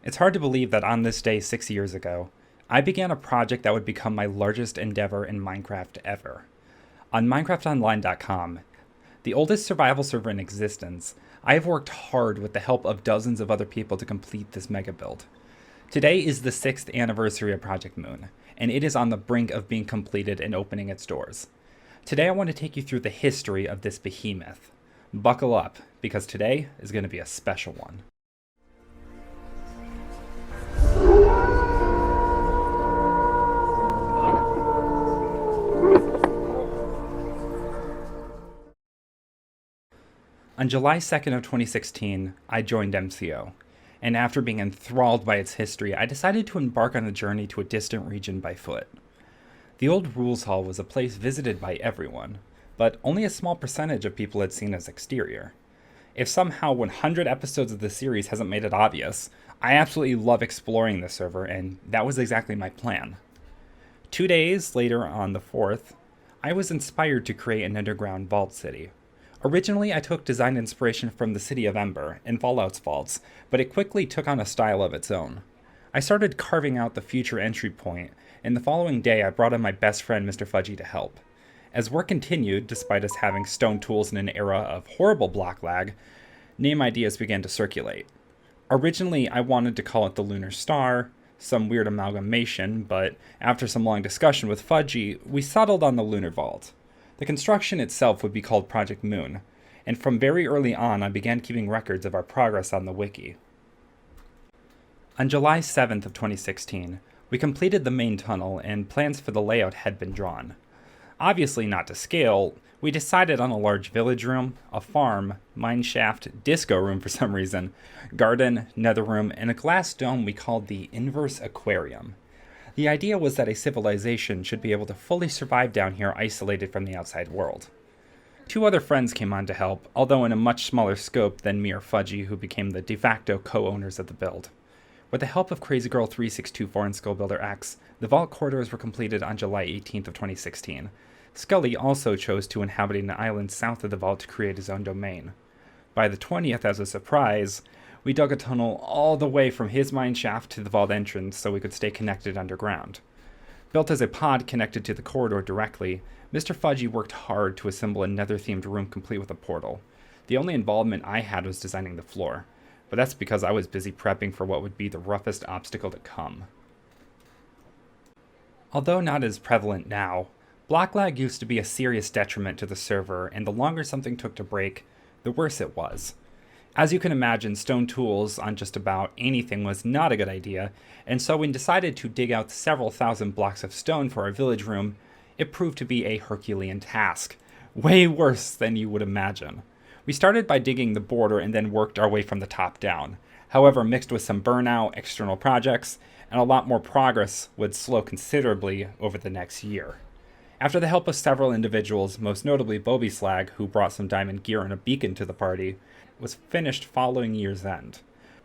It's hard to believe that on this day 6 years ago, I began a project that would become my largest endeavor in Minecraft ever. On MinecraftOnline.com, the oldest survival server in existence, I have worked hard with the help of dozens of other people to complete this mega build. Today is the 6th anniversary of Project Moon, and it is on the brink of being completed and opening its doors. Today I want to take you through the history of this behemoth. Buckle up, because today is going to be a special one. On July 2nd of 2016, I joined MCO, and after being enthralled by its history, I decided to embark on a journey to a distant region by foot. The old Rules Hall was a place visited by everyone, but only a small percentage of people had seen its exterior. If somehow 100 episodes of the series hasn't made it obvious, I absolutely love exploring the server, and that was exactly my plan. 2 days later, on the 4th, I was inspired to create an underground vault city. Originally, I took design inspiration from the City of Ember and Fallout's vaults, but it quickly took on a style of its own. I started carving out the future entry point, and the following day I brought in my best friend Mr. Fudgy to help. As work continued, despite us having stone tools in an era of horrible block lag, name ideas began to circulate. Originally, I wanted to call it the Lunar Star, some weird amalgamation, but after some long discussion with Fudgy, we settled on the Lunar Vault. The construction itself would be called Project Moon, and from very early on I began keeping records of our progress on the wiki. On July 7th of 2016, we completed the main tunnel and plans for the layout had been drawn. Obviously not to scale, we decided on a large village room, a farm, mineshaft, disco room for some reason, garden, nether room, and a glass dome we called the Inverse Aquarium. The idea was that a civilization should be able to fully survive down here isolated from the outside world. 2 other friends came on to help, although in a much smaller scope than me or Fudgy, who became the de facto co-owners of the build. With the help of CrazyGirl3624 and Skullbuilder X, the vault corridors were completed on July 18th of 2016. Scully also chose to inhabit an island south of the vault to create his own domain. By the 20th, as a surprise, we dug a tunnel all the way from his mine shaft to the vault entrance so we could stay connected underground. Built as a pod connected to the corridor directly, Mr. Fudgy worked hard to assemble a nether-themed room complete with a portal. The only involvement I had was designing the floor, but that's because I was busy prepping for what would be the roughest obstacle to come. Although not as prevalent now, block lag used to be a serious detriment to the server, and the longer something took to break, the worse it was. As you can imagine, stone tools on just about anything was not a good idea, and so when decided to dig out several thousand blocks of stone for our village room, it proved to be a Herculean task. Way worse than you would imagine. We started by digging the border and then worked our way from the top down. However, mixed with some burnout, external projects, and a lot more progress would slow considerably over the next year. After the help of several individuals, most notably Bobby Slag, who brought some diamond gear and a beacon to the party, was finished following year's end.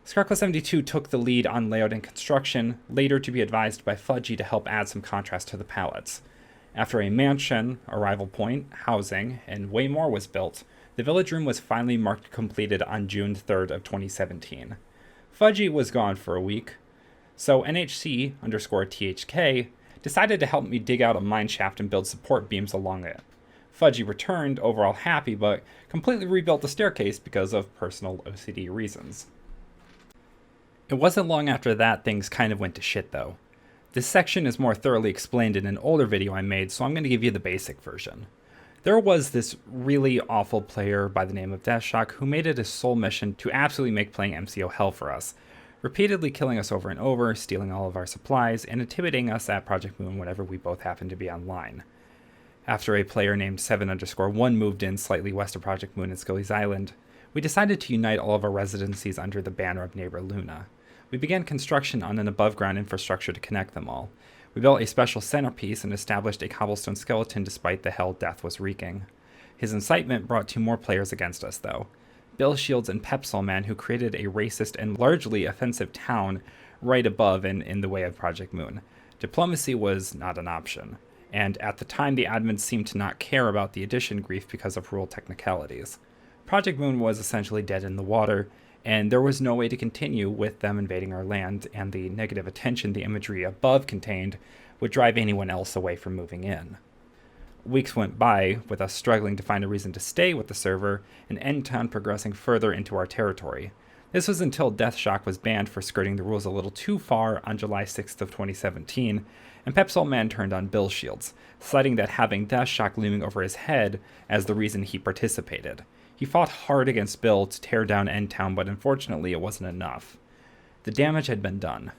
Skarkla72 took the lead on layout and construction, later to be advised by Fudgy to help add some contrast to the palettes. After a mansion, arrival point, housing, and way more was built, the village room was finally marked completed on June 3rd of 2017. Fudgy was gone for a week, so NHC_THK decided to help me dig out a mineshaft and build support beams along it. Fudgy returned, overall happy, but completely rebuilt the staircase because of personal OCD reasons. It wasn't long after that things kind of went to shit though. This section is more thoroughly explained in an older video I made, so I'm going to give you the basic version. There was this really awful player by the name of Deathshock who made it his sole mission to absolutely make playing MCO hell for us, repeatedly killing us over and over, stealing all of our supplies, and intimidating us at Project Moon whenever we both happened to be online. After a player named 7_1 moved in slightly west of Project Moon and Scully's Island, we decided to unite all of our residencies under the banner of neighbor Luna. We began construction on an above-ground infrastructure to connect them all. We built a special centerpiece and established a cobblestone skeleton despite the hell Death was wreaking. His incitement brought 2 more players against us, though. Bill Shields and Pepsolman, who created a racist and largely offensive town right above and in the way of Project Moon. Diplomacy was not an option, and at the time the admins seemed to not care about the addition grief because of rule technicalities. Project Moon was essentially dead in the water, and there was no way to continue with them invading our land, and the negative attention the imagery above contained would drive anyone else away from moving in. Weeks went by, with us struggling to find a reason to stay with the server, and N-Town progressing further into our territory. This was until Deathshock was banned for skirting the rules a little too far on July 6th of 2017, and Pepsol Man turned on Bill Shields, citing that having Deathshock looming over his head as the reason he participated. He fought hard against Bill to tear down N-Town, but unfortunately it wasn't enough. The damage had been done.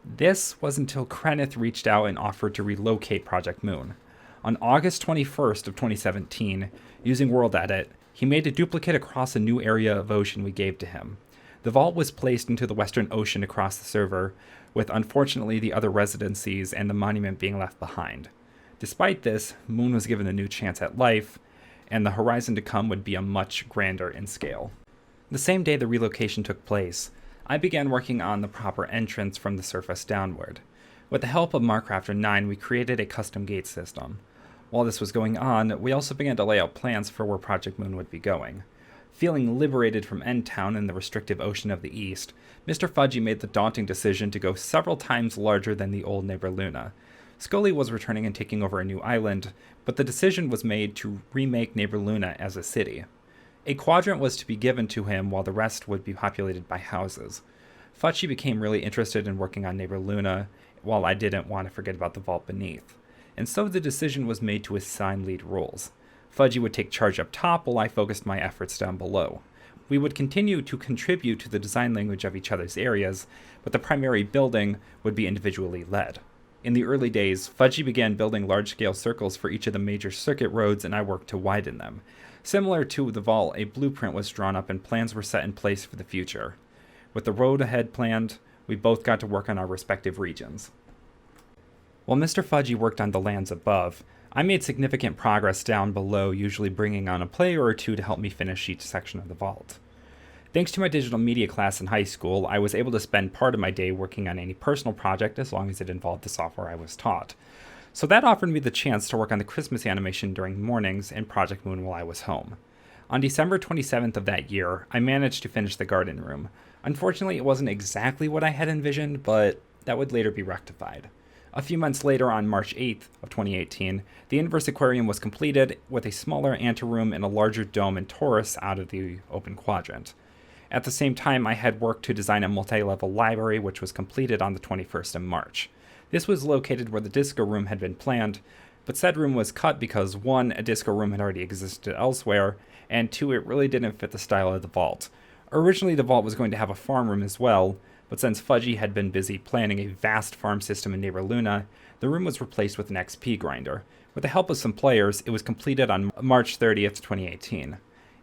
This was until Krenith reached out and offered to relocate Project Moon. On August 21st of 2017, using World Edit, he made a duplicate across a new area of ocean we gave to him. The vault was placed into the Western Ocean across the server, with unfortunately the other residencies and the monument being left behind. Despite this, Moon was given a new chance at life, and the horizon to come would be a much grander in scale. The same day the relocation took place, I began working on the proper entrance from the surface downward. With the help of Markrafter 9, we created a custom gate system. While this was going on, we also began to lay out plans for where Project Moon would be going. Feeling liberated from N-Town and the restrictive ocean of the east, Mr. Fudgy made the daunting decision to go several times larger than the old neighbor Luna. Scully was returning and taking over a new island, but the decision was made to remake Neighbor Luna as a city. A quadrant was to be given to him while the rest would be populated by houses. Fudgy became really interested in working on Neighbor Luna, while I didn't want to forget about the vault beneath. And so the decision was made to assign lead roles. Fudgy would take charge up top while I focused my efforts down below. We would continue to contribute to the design language of each other's areas, but the primary building would be individually led. In the early days, Fudgy began building large-scale circles for each of the major circuit roads, and I worked to widen them. Similar to the vault, a blueprint was drawn up and plans were set in place for the future. With the road ahead planned, we both got to work on our respective regions. While Mr. Fudgy worked on the lands above, I made significant progress down below, usually bringing on a player or two to help me finish each section of the vault. Thanks to my digital media class in high school, I was able to spend part of my day working on any personal project as long as it involved the software I was taught. So that offered me the chance to work on the Christmas animation during mornings and Project Moon while I was home. On December 27th of that year, I managed to finish the garden room. Unfortunately, it wasn't exactly what I had envisioned, but that would later be rectified. A few months later, on March 8th of 2018, the Inverse Aquarium was completed with a smaller anteroom and a larger dome and torus out of the open quadrant. At the same time, I had worked to design a multi-level library, which was completed on the 21st of March. This was located where the disco room had been planned, but said room was cut because 1, a disco room had already existed elsewhere, and 2, it really didn't fit the style of the vault. Originally, the vault was going to have a farm room as well, but since Fudgy had been busy planning a vast farm system in Neighbor Luna, the room was replaced with an XP grinder. With the help of some players, it was completed on March 30th, 2018.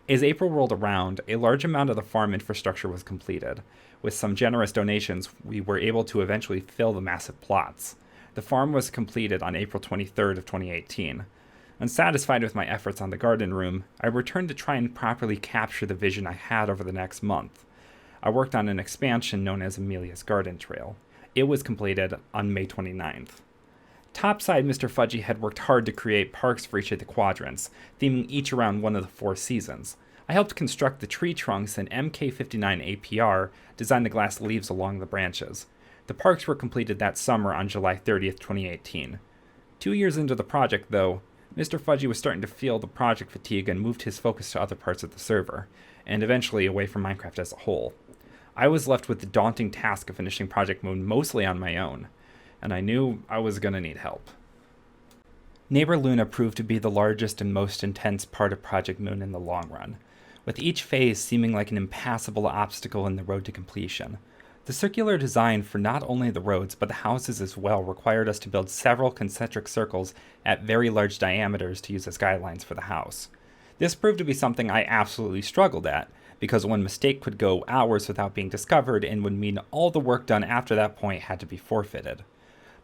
As April rolled around, a large amount of the farm infrastructure was completed. With some generous donations, we were able to eventually fill the massive plots. The farm was completed on April 23rd of 2018. Unsatisfied with my efforts on the garden room, I returned to try and properly capture the vision I had over the next month. I worked on an expansion known as Amelia's Garden Trail. It was completed on May 29th. Topside, Mr. Fudgy had worked hard to create parks for each of the quadrants, theming each around one of the 4 seasons. I helped construct the tree trunks, and MK59 APR designed the glass leaves along the branches. The parks were completed that summer on July 30th, 2018. 2 years into the project, though, Mr. Fudgy was starting to feel the project fatigue and moved his focus to other parts of the server, and eventually away from Minecraft as a whole. I was left with the daunting task of finishing Project Moon mostly on my own, and I knew I was going to need help. Neighbor Luna proved to be the largest and most intense part of Project Moon in the long run, with each phase seeming like an impassable obstacle in the road to completion. The circular design for not only the roads but the houses as well required us to build several concentric circles at very large diameters to use as guidelines for the house. This proved to be something I absolutely struggled at, because one mistake could go hours without being discovered and would mean all the work done after that point had to be forfeited.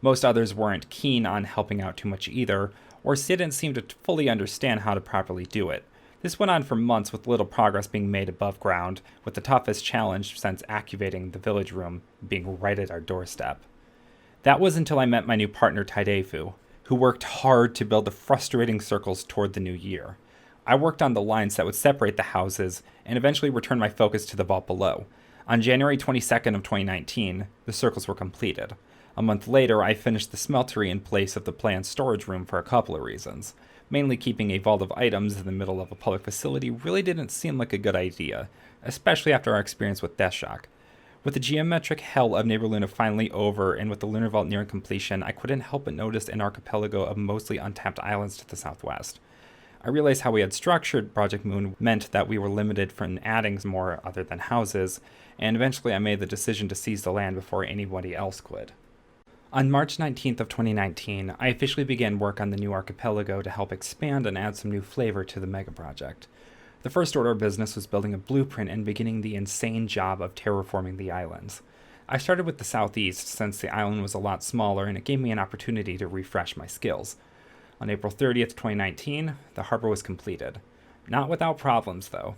Most others weren't keen on helping out too much either, or didn't seem to fully understand how to properly do it. This went on for months with little progress being made above ground, with the toughest challenge since activating the village room being right at our doorstep. That was until I met my new partner Taidefu, who worked hard to build the frustrating circles toward the new year. I worked on the lines that would separate the houses and eventually return my focus to the vault below. On January 22nd of 2019, the circles were completed. A month later, I finished the smeltery in place of the planned storage room for a couple of reasons. Mainly keeping a vault of items in the middle of a public facility really didn't seem like a good idea, especially after our experience with Deathshock. With the geometric hell of Neighbor Luna finally over and with the Lunar Vault nearing completion, I couldn't help but notice an archipelago of mostly untapped islands to the southwest. I realized how we had structured Project Moon meant that we were limited from adding more other than houses, and eventually I made the decision to seize the land before anybody else could. On March 19th of 2019, I officially began work on the new archipelago to help expand and add some new flavor to the mega project. The first order of business was building a blueprint and beginning the insane job of terraforming the islands. I started with the southeast since the island was a lot smaller and it gave me an opportunity to refresh my skills. On April 30th, 2019, the harbor was completed. Not without problems, though.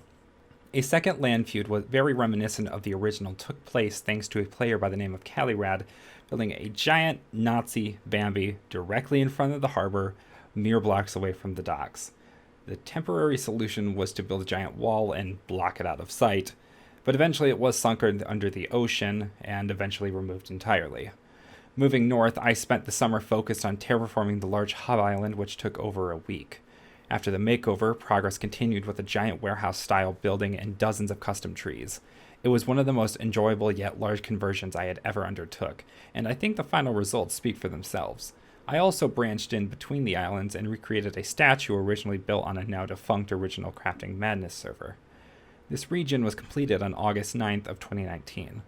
A second land feud was very reminiscent of the original took place thanks to a player by the name of Calirad building a giant Nazi Bambi directly in front of the harbor, mere blocks away from the docks. The temporary solution was to build a giant wall and block it out of sight, but eventually it was sunk under the ocean and eventually removed entirely. Moving north, I spent the summer focused on terraforming the large hub island, which took over a week. After the makeover, progress continued with a giant warehouse-style building and dozens of custom trees. It was one of the most enjoyable yet large conversions I had ever undertook, and I think the final results speak for themselves. I also branched in between the islands and recreated a statue originally built on a now-defunct original Crafting Madness server. This region was completed on August 9th of 2019.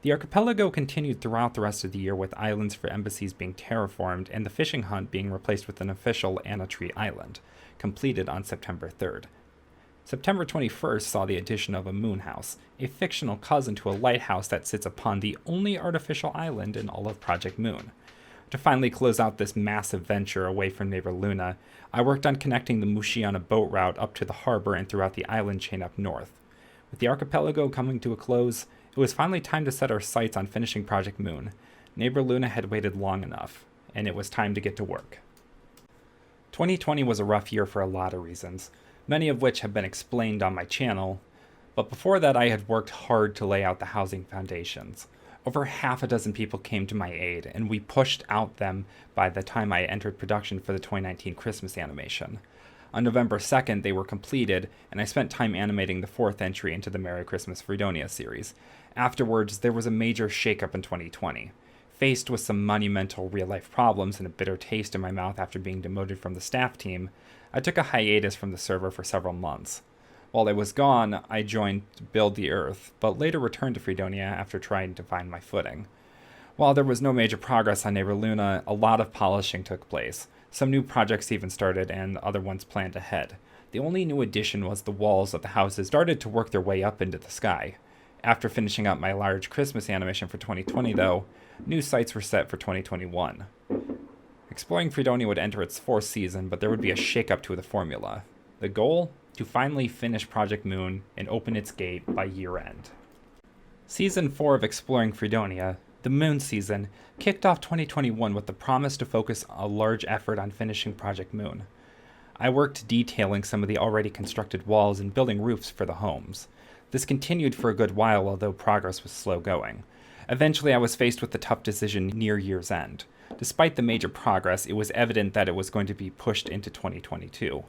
The archipelago continued throughout the rest of the year with islands for embassies being terraformed and the fishing hunt being replaced with an official Anna Tree Island, completed on September 3rd. September 21st saw the addition of a moon house, a fictional cousin to a lighthouse that sits upon the only artificial island in all of Project Moon. To finally close out this massive venture away from Neighbor Luna, I worked on connecting the Mushiana boat route up to the harbor and throughout the island chain up north. With the archipelago coming to a close, it was finally time to set our sights on finishing Project Moon. Neighbor Luna had waited long enough, and it was time to get to work. 2020 was a rough year for a lot of reasons, many of which have been explained on my channel, but before that I had worked hard to lay out the housing foundations. Over half a dozen people came to my aid, and we pushed out them by the time I entered production for the 2019 Christmas animation. On November 2nd, they were completed, and I spent time animating the fourth entry into the Merry Christmas Freedonia series. Afterwards, there was a major shakeup in 2020. Faced with some monumental real-life problems and a bitter taste in my mouth after being demoted from the staff team, I took a hiatus from the server for several months. While I was gone, I joined Build the Earth, but later returned to Freedonia after trying to find my footing. While there was no major progress on Neighbor Luna, a lot of polishing took place. Some new projects even started, and other ones planned ahead. The only new addition was the walls of the houses started to work their way up into the sky. After finishing up my large Christmas animation for 2020, though, new sites were set for 2021. Exploring Freedonia would enter its fourth season, but there would be a shakeup to the formula. The goal? To finally finish Project Moon and open its gate by year-end. Season 4 of Exploring Freedonia, the Moon season, kicked off 2021 with the promise to focus a large effort on finishing Project Moon. I worked detailing some of the already constructed walls and building roofs for the homes. This continued for a good while, although progress was slow going. Eventually, I was faced with the tough decision near year's end. Despite the major progress, it was evident that it was going to be pushed into 2022.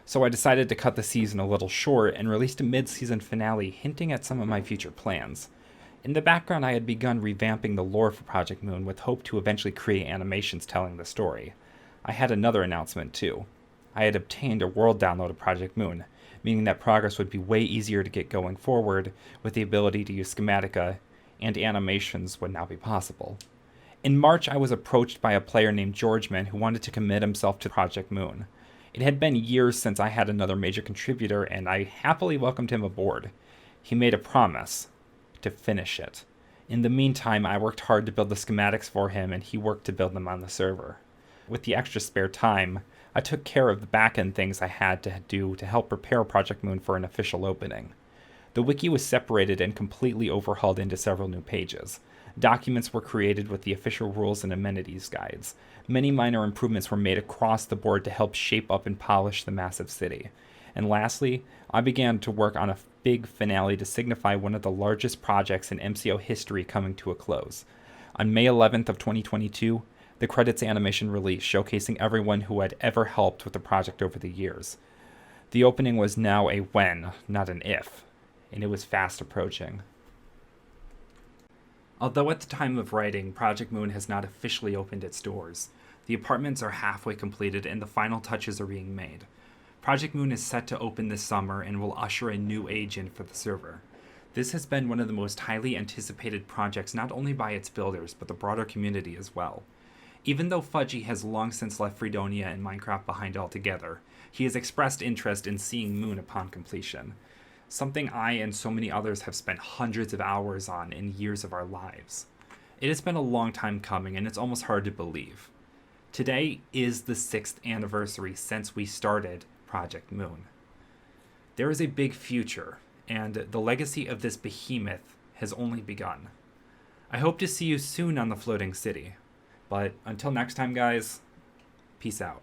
So I decided to cut the season a little short and released a mid-season finale hinting at some of my future plans. In the background, I had begun revamping the lore for Project Moon with hope to eventually create animations telling the story. I had another announcement too. I had obtained a world download of Project Moon, meaning that progress would be way easier to get going forward with the ability to use schematica, and animations would now be possible. In March, I was approached by a player named Georgeman who wanted to commit himself to Project Moon. It had been years since I had another major contributor, and I happily welcomed him aboard. He made a promise to finish it. In the meantime, I worked hard to build the schematics for him, and he worked to build them on the server. With the extra spare time, I took care of the back-end things I had to do to help prepare Project Moon for an official opening. The wiki was separated and completely overhauled into several new pages. Documents were created with the official rules and amenities guides. Many minor improvements were made across the board to help shape up and polish the massive city. And lastly, I began to work on a big finale to signify one of the largest projects in MCO history coming to a close. On May 11th of 2022, the credits animation released, showcasing everyone who had ever helped with the project over the years. The opening was now a when, not an if, and it was fast approaching. Although at the time of writing, Project Moon has not officially opened its doors, the apartments are halfway completed and the final touches are being made. Project Moon is set to open this summer and will usher a new age in for the server. This has been one of the most highly anticipated projects not only by its builders, but the broader community as well. Even though Fudgy has long since left Freedonia and Minecraft behind altogether, he has expressed interest in seeing Moon upon completion, something I and so many others have spent hundreds of hours on in years of our lives. It has been a long time coming, and it's almost hard to believe. Today is the 6th anniversary since we started Project Moon. There is a big future, and the legacy of this behemoth has only begun. I hope to see you soon on the floating city. But until next time, guys, peace out.